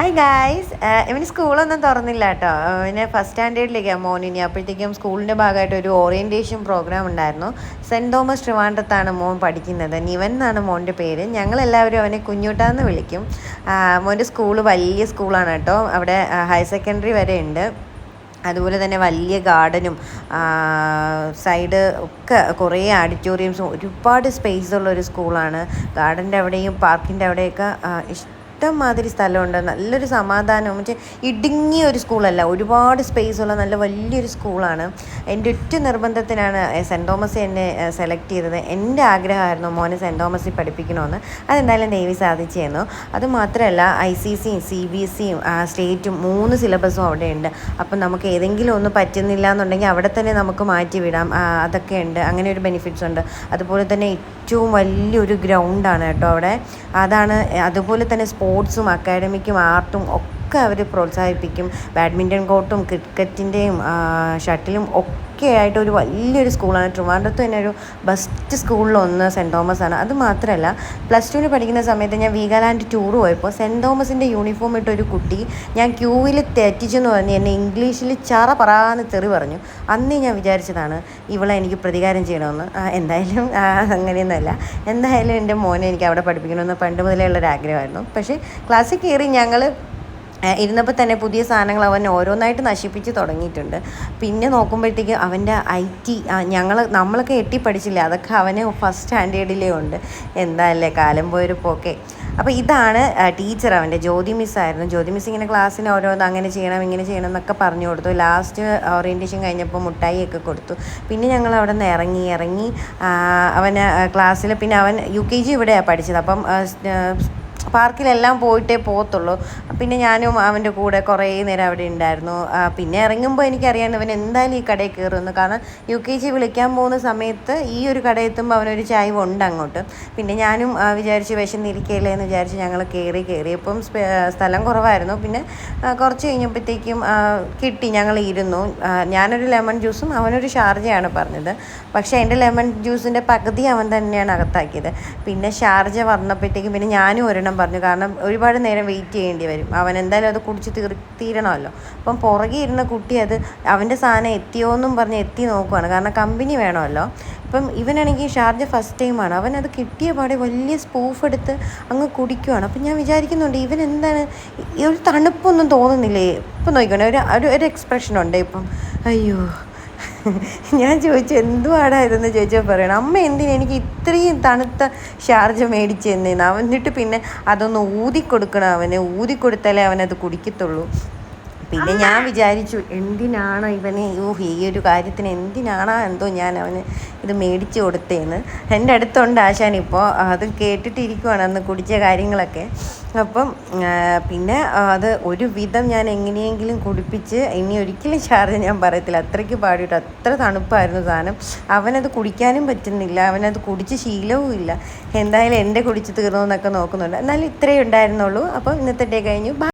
Hi guys, ഇവന് സ്കൂളൊന്നും തുറന്നില്ല കേട്ടോ. പിന്നെ ഫസ്റ്റ് സ്റ്റാൻഡേർഡിലേക്കാണ് മോനിനി. അപ്പോഴത്തേക്കും സ്കൂളിൻ്റെ ഭാഗമായിട്ട് ഒരു ഓറിയൻറ്റേഷൻ പ്രോഗ്രാം ഉണ്ടായിരുന്നു. സെൻറ് തോമസ് ട്രിവാൻഡ്രത്താണ് മോൻ പഠിക്കുന്നത്. നിവൻ എന്നാണ് മോൻ്റെ പേര്. ഞങ്ങളെല്ലാവരും അവനെ കുഞ്ഞൂട്ടാന്ന് വിളിക്കും. മോൻ്റെ സ്കൂള് വലിയ സ്കൂളാണ് കേട്ടോ. അവിടെ ഹയർ സെക്കൻഡറി വരെ ഉണ്ട്. അതുപോലെ തന്നെ വലിയ ഗാർഡനും സൈഡ് ഒക്കെ കുറേ ഓഡിറ്റോറിയംസും ഒരുപാട് സ്പേസ് ഉള്ളൊരു സ്കൂളാണ്. ഗാർഡൻ്റെ അവിടെയും പാർക്കിൻ്റെ അവിടെയൊക്കെ ഇഷ്ടംമാതിരി സ്ഥലമുണ്ട്. നല്ലൊരു സമാധാനം. മറ്റേ ഇടുങ്ങിയ ഒരു സ്കൂളല്ല, ഒരുപാട് സ്പേസ് ഉള്ള നല്ല വലിയൊരു സ്കൂളാണ്. എൻ്റെ ഒറ്റ നിർബന്ധത്തിനാണ് സെൻറ് തോമസ് എന്നെ സെലക്ട് ചെയ്തത്. എൻ്റെ ആഗ്രഹമായിരുന്നു മോനെ സെൻറ് തോമസിൽ പഠിപ്പിക്കണമെന്ന്. അതെന്തായാലും ദേവി സാധിച്ചു തന്നു. അതുമാത്രമല്ല ICSEയും CBSEയും സ്റ്റേറ്റും 3 സിലബസും അവിടെ ഉണ്ട്. അപ്പം നമുക്ക് ഏതെങ്കിലും ഒന്ന് പറ്റുന്നില്ല എന്നുണ്ടെങ്കിൽ അവിടെ തന്നെ നമുക്ക് മാറ്റി വിടാം. അതൊക്കെ ഉണ്ട്. അങ്ങനെ ഒരു ബെനിഫിറ്റ്സ് ഉണ്ട്. അതുപോലെ തന്നെ ഏറ്റവും വലിയൊരു ഗ്രൗണ്ടാണ് കേട്ടോ അവിടെ. അതുപോലെ തന്നെ സ്പോർട്സും അക്കാഡമിക്കും ആർട്ടും ഒക്കെ അവർ പ്രോത്സാഹിപ്പിക്കും. ബാഡ്മിൻ്റൺ കോർട്ടും ക്രിക്കറ്റിൻ്റെയും ഷട്ടിലും ഒക്കെ ആയിട്ട് ഒരു വലിയൊരു സ്കൂളാണ്. ട്രിവാൻഡ്രത്ത് തന്നെ ഒരു ബെസ്റ്റ് സ്കൂളിലൊന്ന് സെൻറ് തോമസ് ആണ്. അത് മാത്രമല്ല, +2 പഠിക്കുന്ന സമയത്ത് ഞാൻ വീഗാലാൻഡ് ടൂർ പോയപ്പോൾ സെൻറ് തോമസിൻ്റെ യൂണിഫോം ഇട്ടൊരു കുട്ടി ഞാൻ ക്യൂവിൽ തെറ്റിച്ചെന്ന് പറഞ്ഞ് എന്നെ ഇംഗ്ലീഷിൽ ചറ പറയാന്ന് തെറി പറഞ്ഞു. അന്നേ ഞാൻ വിചാരിച്ചതാണ് ഇവളെ എനിക്ക് പ്രതികാരം ചെയ്യണമെന്ന്. എന്തായാലും അങ്ങനെയൊന്നുമല്ല. എന്തായാലും എൻ്റെ മോനെ എനിക്ക് അവിടെ പഠിപ്പിക്കണമെന്ന് പണ്ട് മുതലേ ഉള്ളൊരാഗ്രഹമായിരുന്നു. പക്ഷേ ക്ലാസ്സിൽ കയറി ഞങ്ങൾ ഇരുന്നപ്പോൾ തന്നെ പുതിയ സാധനങ്ങൾ അവൻ ഓരോന്നായിട്ട് നശിപ്പിച്ച് തുടങ്ങിയിട്ടുണ്ട്. പിന്നെ നോക്കുമ്പോഴത്തേക്ക് അവൻ്റെ IT നമ്മളൊക്കെ പഠിച്ചില്ലേ, അതൊക്കെ അവന് ഫസ്റ്റ് സ്റ്റാൻഡേർഡിലേ ഉണ്ട്. എന്താല്ലേ കാലം പോയൊരു പോക്കെ. അപ്പോൾ ഇതാണ് ടീച്ചർ, അവൻ്റെ ജ്യോതി മിസ്സായിരുന്നു. ജ്യോതി മിസ് ഇങ്ങനെ ക്ലാസ്സിന് ഓരോന്ന് അങ്ങനെ ചെയ്യണം ഇങ്ങനെ ചെയ്യണം എന്നൊക്കെ പറഞ്ഞു കൊടുത്തു. ലാസ്റ്റ് ഓറിയൻറ്റേഷൻ കഴിഞ്ഞപ്പോൾ മുട്ടായിയൊക്കെ കൊടുത്തു. പിന്നെ ഞങ്ങൾ അവിടെ നിന്ന് ഇറങ്ങി അവന് ക്ലാസ്സിൽ, പിന്നെ അവൻ UKG ഇവിടെയാണ് പഠിച്ചത്. അപ്പം പാർക്കിലെല്ലാം പോയിട്ടേ പോകത്തുള്ളൂ. പിന്നെ ഞാനും അവൻ്റെ കൂടെ കുറേ നേരം അവിടെ ഉണ്ടായിരുന്നു. പിന്നെ ഇറങ്ങുമ്പോൾ എനിക്കറിയാം ഇവൻ എന്തായാലും ഈ കടയിൽ കയറുമെന്ന്. കാരണം UKG വിളിക്കാൻ പോകുന്ന സമയത്ത് ഈ ഒരു കടയിൽ എത്തുമ്പോൾ അവനൊരു ചായ ഉണ്ട് അങ്ങോട്ട്. പിന്നെ ഞാനും വിചാരിച്ച് വിശന്നിരിക്കയില്ലേ എന്ന് വിചാരിച്ച് ഞങ്ങൾ കയറിയപ്പം സ്ഥലം കുറവായിരുന്നു. പിന്നെ കുറച്ച് കഴിഞ്ഞപ്പോഴത്തേക്കും കിട്ടി, ഞങ്ങൾ ഇരുന്നു. ഞാനൊരു ലെമൺ ജ്യൂസും അവനൊരു ഷാർജയാണ് പറഞ്ഞത്. പക്ഷേ എൻ്റെ ലെമൺ ജ്യൂസിൻ്റെ പകുതി അവൻ തന്നെയാണ് അകത്താക്കിയത്. പിന്നെ ഷാർജ വന്നപ്പോഴത്തേക്കും പിന്നെ ഞാനും ഒരെണ്ണം പറഞ്ഞു. കാരണം ഒരുപാട് നേരം വെയിറ്റ് ചെയ്യേണ്ടി വരും. അവൻ എന്തായാലും അത് കുടിച്ച് തീരണമല്ലോ. അപ്പം പുറകെ ഇരുന്ന കുട്ടി അവൻ്റെ സാധനം എത്തിയോ എന്നും പറഞ്ഞ് എത്തി നോക്കുവാണ്. കാരണം കമ്പനി വേണമല്ലോ. ഇപ്പം ഇവനാണെങ്കിൽ ഷാർജ ഫസ്റ്റ് ടൈമാണ്. അവനത് കിട്ടിയ പാടെ വലിയ സ്പൂഫ് എടുത്ത് അങ്ങ് കുടിക്കുവാണ്. അപ്പം ഞാൻ വിചാരിക്കുന്നുണ്ട് ഇവൻ എന്താണ് ഈ ഒരു തണുപ്പൊന്നും തോന്നുന്നില്ലേ? ഇപ്പം നോക്കിക്കോണേ, ഒരു എക്സ്പ്രഷനുണ്ട് ഇപ്പം. അയ്യോ, ഞാൻ ചോദിച്ചു എന്തുവാടാ ഇതെന്ന് ചോദിച്ചാൽ പറയണം, അമ്മ എന്തിനാ എനിക്ക് ഇത്രയും തണുത്ത ഷാർജ മേടിച്ച് തന്നേന്ന്. എന്നിട്ട് പിന്നെ അതൊന്ന് ഊതിക്കൊടുക്കണം. അവന് ഊതിക്കൊടുത്താലേ അവനത് കുടിക്കത്തുള്ളൂ. പിന്നെ ഞാൻ വിചാരിച്ചു എന്തിനാണ് ഇവന് ഈ ഒരു കാര്യത്തിന് എന്തിനാണോ എന്തോ ഞാൻ അവന് ഇത് മേടിച്ച് കൊടുത്തതെന്ന്. എൻ്റെ അടുത്തുണ്ട് ആശാനിപ്പോൾ, അത് കേട്ടിട്ടിരിക്കുവാണ് അന്ന് കുടിച്ച കാര്യങ്ങളൊക്കെ. അപ്പം പിന്നെ അത് ഒരു വിധം ഞാൻ എങ്ങനെയെങ്കിലും കുടിപ്പിച്ച് ഇനി ഒരിക്കലും ഷാർജ ഞാൻ പറയത്തില്ല. അത്രയ്ക്ക് പാടിയിട്ട് അത്ര തണുപ്പായിരുന്നു സാധനം. അവനത് കുടിക്കാനും പറ്റുന്നില്ല, അവനത് കുടിച്ച് ശീലവും ഇല്ല. എന്തായാലും എൻ്റെ കുടിച്ച് തീർന്നു എന്നൊക്കെ നോക്കുന്നുണ്ട്. എന്നാലും ഇത്രയേ ഉണ്ടായിരുന്നുള്ളൂ. അപ്പം ഇന്നത്തെ ഡേ കഴിഞ്ഞു.